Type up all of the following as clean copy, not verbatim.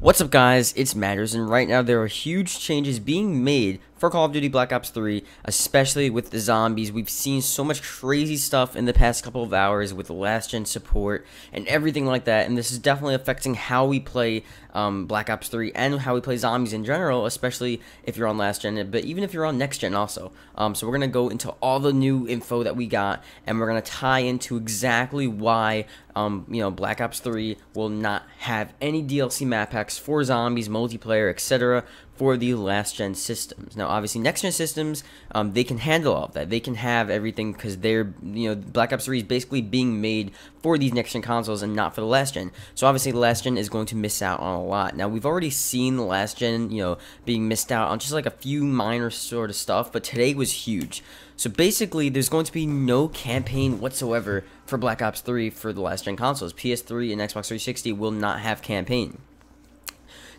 What's up, guys? It's Matters, and right now there are huge changes being made for Call of Duty Black Ops 3, especially with the zombies. We've seen so much crazy stuff in the past couple of hours with the last-gen support and everything like that, and this is definitely affecting how we play Black Ops 3 and how we play zombies in general, especially if you're on last-gen, but even if you're on next-gen also. So we're going to go into all the new info that we got, and we're going to tie into exactly why Black Ops 3 will not have any DLC map packs for zombies, multiplayer, etc. for the last-gen systems. Now, obviously, next-gen systems, they can handle all of that. They can have everything because they're, Black Ops 3 is basically being made for these next-gen consoles and not for the last-gen. So, obviously, the last-gen is going to miss out on a lot. Now, we've already seen the last-gen, being missed out on just like a few minor sort of stuff, but today was huge. So, basically, there's going to be no campaign whatsoever for Black Ops 3 for the last-gen consoles. PS3 and Xbox 360 will not have campaign.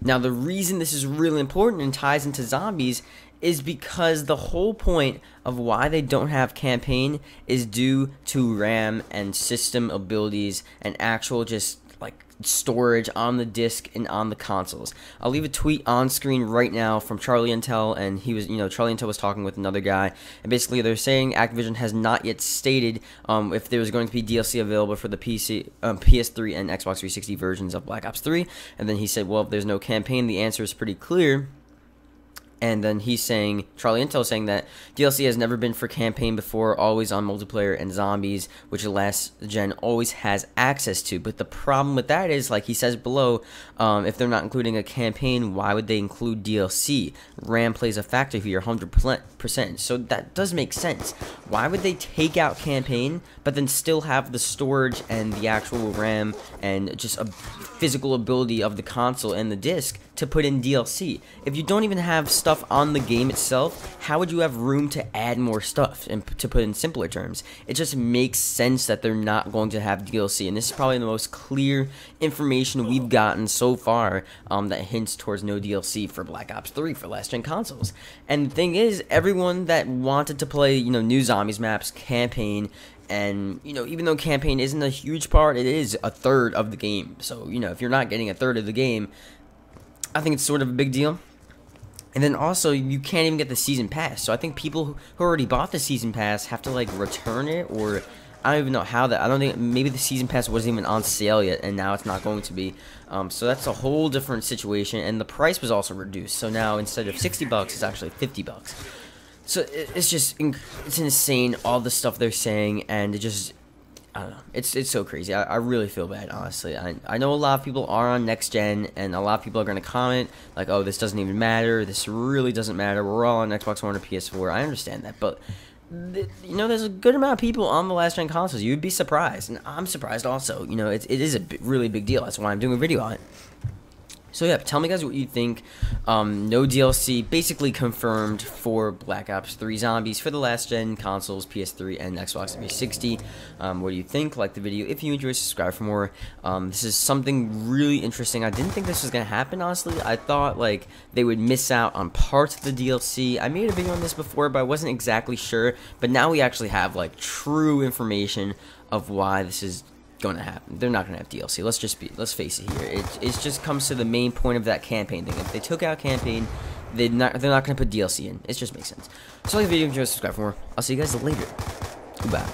Now, the reason this is really important and ties into zombies is because the whole point of why they don't have campaign is due to RAM and system abilities and actual just like storage on the disc and on the consoles. I'll leave a tweet on screen right now from Charlie Intel, and he was, Charlie Intel was talking with another guy, and basically they're saying Activision has not yet stated if there's going to be DLC available for the PS3 and Xbox 360 versions of Black Ops 3, and then he said, well, if there's no campaign, the answer is pretty clear. And then he's saying, Charlie Intel saying that DLC has never been for campaign before, always on multiplayer and zombies, which the last gen always has access to. But the problem with that is, like he says below, if they're not including a campaign, why would they include DLC? RAM plays a factor here, 100%. So that does make sense. Why would they take out campaign, but then still have the storage and the actual RAM and just a physical ability of the console and the disc to put in DLC? If you don't even have stuff on the game itself, how would you have room to add more stuff? And to put in simpler terms, it just makes sense that they're not going to have DLC, and this is probably the most clear information we've gotten so far that hints towards no DLC for Black Ops 3 for last-gen consoles. And the thing is, everyone that wanted to play, new zombies maps, campaign, and, even though campaign isn't a huge part, it is a third of the game. So, if you're not getting a third of the game, I think it's sort of a big deal. And then also, you can't even get the season pass. So I think people who already bought the season pass have to, like, return it, or I don't even know how that. I don't think, maybe the season pass wasn't even on sale yet, and now it's not going to be. So that's a whole different situation, and the price was also reduced. So now, instead of $60, it's actually $50. So it's just, it's insane, all the stuff they're saying, and it just, I don't know, it's so crazy. I really feel bad, honestly. I know a lot of people are on next gen, and a lot of people are going to comment, like, oh, this doesn't even matter, this really doesn't matter, we're all on Xbox One or PS4, I understand that, but, there's a good amount of people on the last gen consoles. You'd be surprised, and I'm surprised also. It is a really big deal, that's why I'm doing a video on it. So yeah, tell me guys what you think. No DLC basically confirmed for Black Ops 3 Zombies for the last gen consoles, PS3 and Xbox 360. What do you think? Like the video if you enjoyed, subscribe for more. This is something really interesting. I didn't think this was going to happen, honestly. I thought like they would miss out on parts of the DLC. I made a video on this before, but I wasn't exactly sure. But now we actually have like true information of why this is going to happen. They're not going to have DLC. Let's face it here. It just comes to the main point of that campaign thing. If they took out campaign, they're not going to put DLC in. It just makes sense. So like the video, enjoy, subscribe for more. I'll see you guys later. Goodbye.